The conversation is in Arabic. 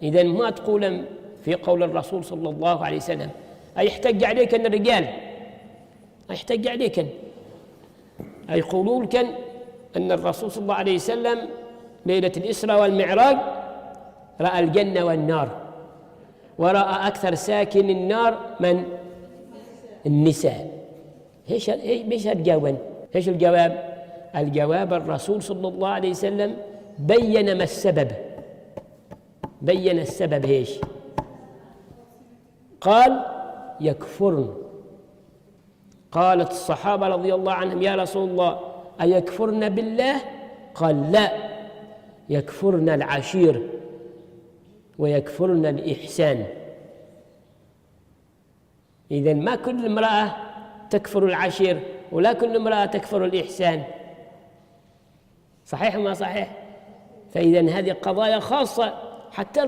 إذن ما تقول في قول الرسول صلى الله عليه وسلم أيحتج عليك أن الرجال أيحتج عليك يقولون كان أن الرسول صلى الله عليه وسلم ليلة الإسراء والمعراج رأى الجنة والنار، ورأى أكثر ساكن النار من؟ النساء. إيش الجواب؟ إيش الجواب؟ الجواب الرسول صلى الله عليه وسلم بين ما السبب، بين السبب. إيش قال؟ يكفرن. قالت الصحابة رضي الله عنهم يا رسول الله أيكفرن بالله؟ قال لا، يكفرن العشير ويكفرن الإحسان. إذن ما كل امرأة تكفر العشير ولا كل امرأة تكفر الإحسان، صحيح وما صحيح؟ فإذن هذه قضايا خاصة حتى